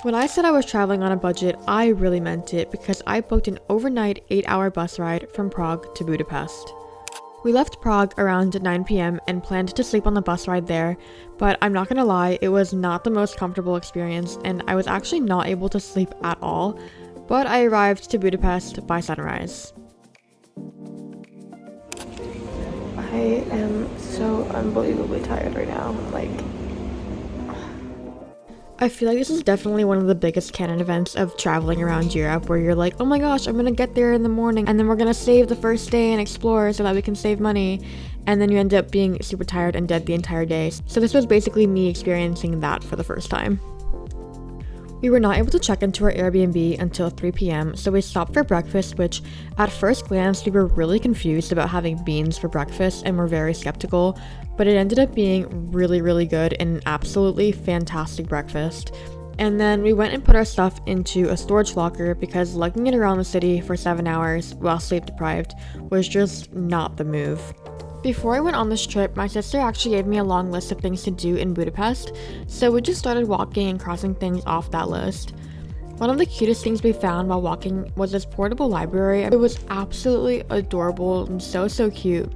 When I said I was traveling on a budget, I really meant it because I booked an overnight 8-hour bus ride from Prague to Budapest. We left Prague around 9 p.m. and planned to sleep on the bus ride there, but I'm not gonna lie, it was not the most comfortable experience and I was actually not able to sleep at all, but I arrived to Budapest by sunrise. I am so unbelievably tired right now, I feel like this is definitely one of the biggest canon events of traveling around Europe where you're like, oh my gosh, I'm gonna get there in the morning and then we're gonna save the first day and explore so that we can save money, and then you end up being super tired and dead the entire day. So this was basically me experiencing that for the first time. We were not able to check into our Airbnb until 3 p.m, so we stopped for breakfast, which at first glance we were really confused about having beans for breakfast and were very skeptical, but it ended up being really good and an absolutely fantastic breakfast. And then we went and put our stuff into a storage locker because lugging it around the city for 7 hours while sleep deprived was just not the move. Before I went on this trip, my sister actually gave me a long list of things to do in Budapest, so we just started walking and crossing things off that list. One of the cutest things we found while walking was this portable library. It was absolutely adorable and so cute.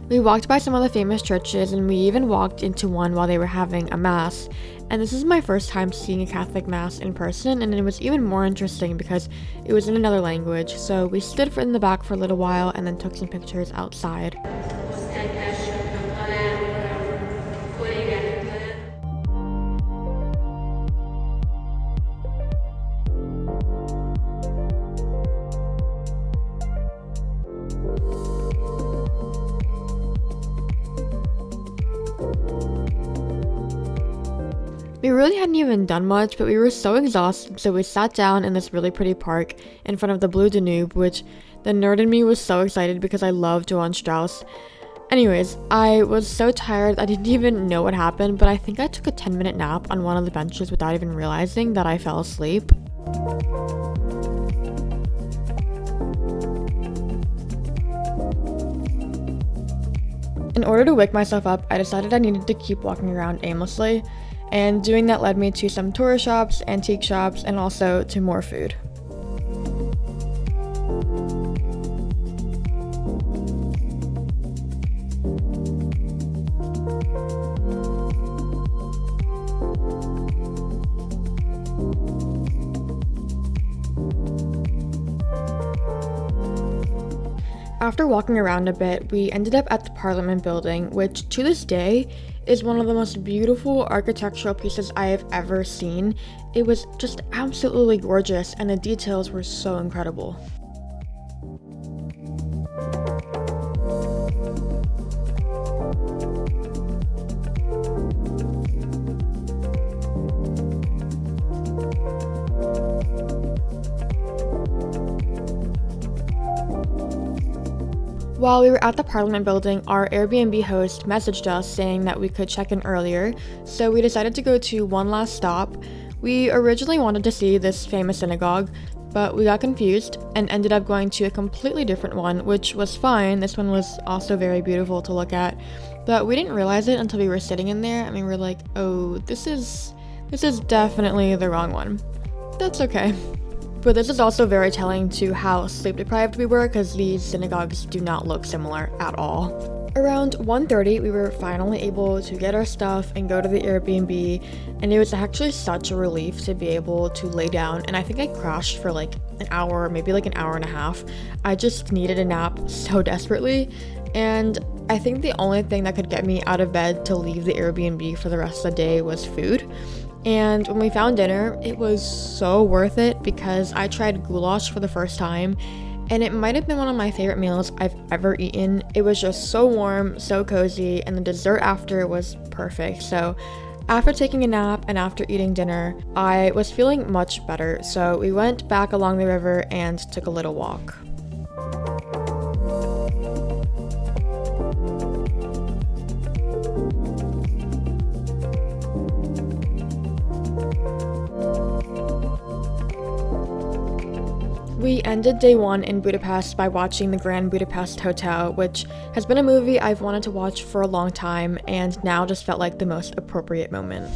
We walked by some of the famous churches and we even walked into one while they were having a mass. And this is my first time seeing a Catholic mass in person, and it was even more interesting because it was in another language. So we stood in the back for a little while and then took some pictures outside. We really hadn't even done much, but we were so exhausted, so we sat down in this really pretty park in front of the blue Danube, which the nerd in me was so excited because I love Johann Strauss. Anyways, I was so tired I didn't even know what happened, but I think I took a 10-minute nap on one of the benches without even realizing that I fell asleep. In order to wake myself up, I decided I needed to keep walking around aimlessly, and doing that led me to some tourist shops, antique shops, and also to more food. After walking around a bit, we ended up at the Parliament building, which to this day is one of the most beautiful architectural pieces I have ever seen. It was just absolutely gorgeous and the details were so incredible. While we were at the Parliament building, our Airbnb host messaged us saying that we could check in earlier, so we decided to go to one last stop. We originally wanted to see this famous synagogue, but we got confused and ended up going to a completely different one, which was fine. This one was also very beautiful to look at, but we didn't realize it until we were sitting in there and we were like, oh, this is definitely the wrong one. That's okay. But this is also very telling to how sleep deprived we were because these synagogues do not look similar at all. Around 1:30, we were finally able to get our stuff and go to the Airbnb, and it was actually such a relief to be able to lay down, and I think I crashed for like an hour, maybe like an hour and a half. I just needed a nap so desperately, and I think the only thing that could get me out of bed to leave the Airbnb for the rest of the day was food. And when we found dinner, it was so worth it because I tried goulash for the first time and it might have been one of my favorite meals I've ever eaten. It was just so warm, so cozy, and the dessert after was perfect. So after taking a nap and after eating dinner, I was feeling much better. So we went back along the river and took a little walk. We ended day one in Budapest by watching the Grand Budapest Hotel, which has been a movie I've wanted to watch for a long time and now just felt like the most appropriate moment.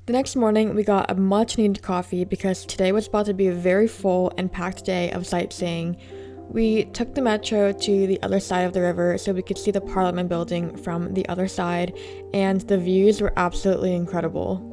The next morning, we got a much needed coffee because today was about to be a very full and packed day of sightseeing. We took the metro to the other side of the river so we could see the Parliament building from the other side, and the views were absolutely incredible.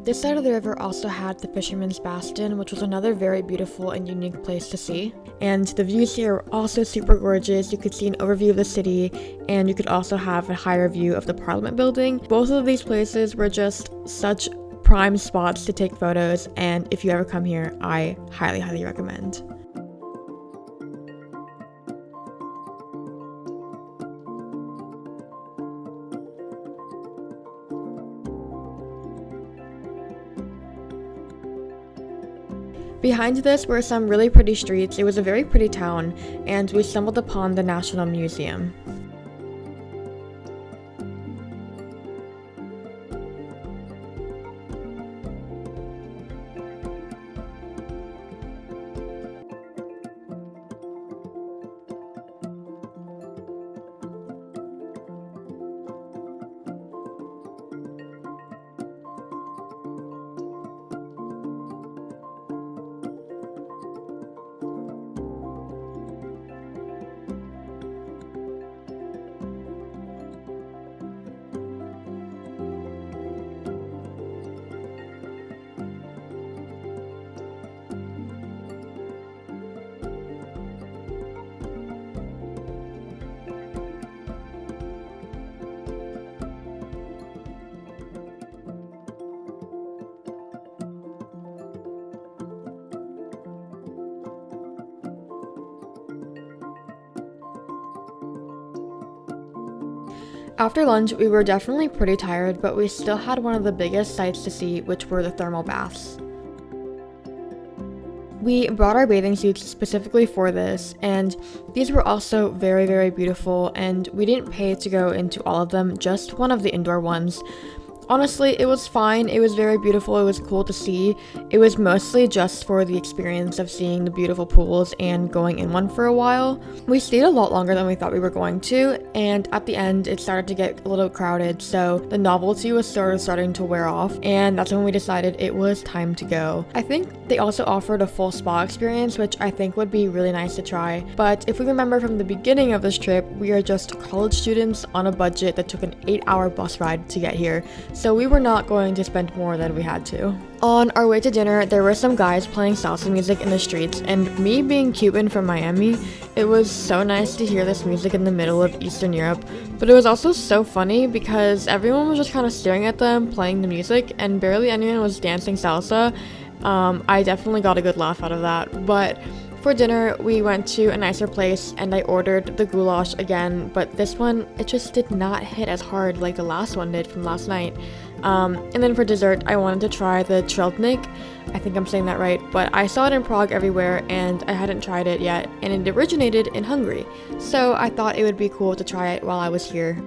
This side of the river also had the Fisherman's Bastion, which was another very beautiful and unique place to see. And the views here were also super gorgeous. You could see an overview of the city, and you could also have a higher view of the Parliament building. Both of these places were just such prime spots to take photos, and if you ever come here, I highly, highly recommend. Behind this were some really pretty streets. It was a very pretty town, and we stumbled upon the National Museum. After lunch, we were definitely pretty tired, but we still had one of the biggest sights to see, which were the thermal baths. We brought our bathing suits specifically for this, and these were also very, very beautiful, and we didn't pay to go into all of them, just one of the indoor ones. Honestly, it was fine. It was very beautiful. It was cool to see. It was mostly just for the experience of seeing the beautiful pools and going in one for a while. We stayed a lot longer than we thought we were going to, and at the end, it started to get a little crowded, so the novelty was sort of starting to wear off, and that's when we decided it was time to go. I think they also offered a full spa experience, which I think would be really nice to try, but if we remember from the beginning of this trip, we are just college students on a budget that took an 8-hour bus ride to get here. So we were not going to spend more than we had to. On our way to dinner, there were some guys playing salsa music in the streets, and me being Cuban from Miami, it was so nice to hear this music in the middle of Eastern Europe, but it was also so funny because everyone was just kind of staring at them playing the music, and barely anyone was dancing salsa. I definitely got a good laugh out of that, but for dinner, we went to a nicer place and I ordered the goulash again, but this one, it just did not hit as hard like the last one did from last night. And then for dessert, I wanted to try the triltnik. I think I'm saying that right, but I saw it in Prague everywhere and I hadn't tried it yet, and it originated in Hungary. So I thought it would be cool to try it while I was here.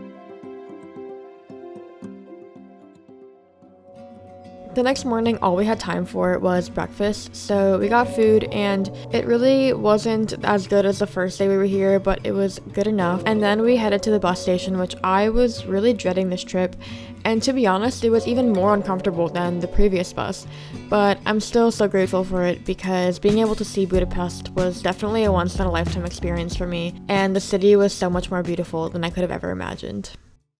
The next morning, all we had time for was breakfast, so we got food, and it really wasn't as good as the first day we were here, but it was good enough. And then we headed to the bus station, which I was really dreading this trip, and to be honest, it was even more uncomfortable than the previous bus. But I'm still so grateful for it because being able to see Budapest was definitely a once-in-a-lifetime experience for me, and the city was so much more beautiful than I could have ever imagined.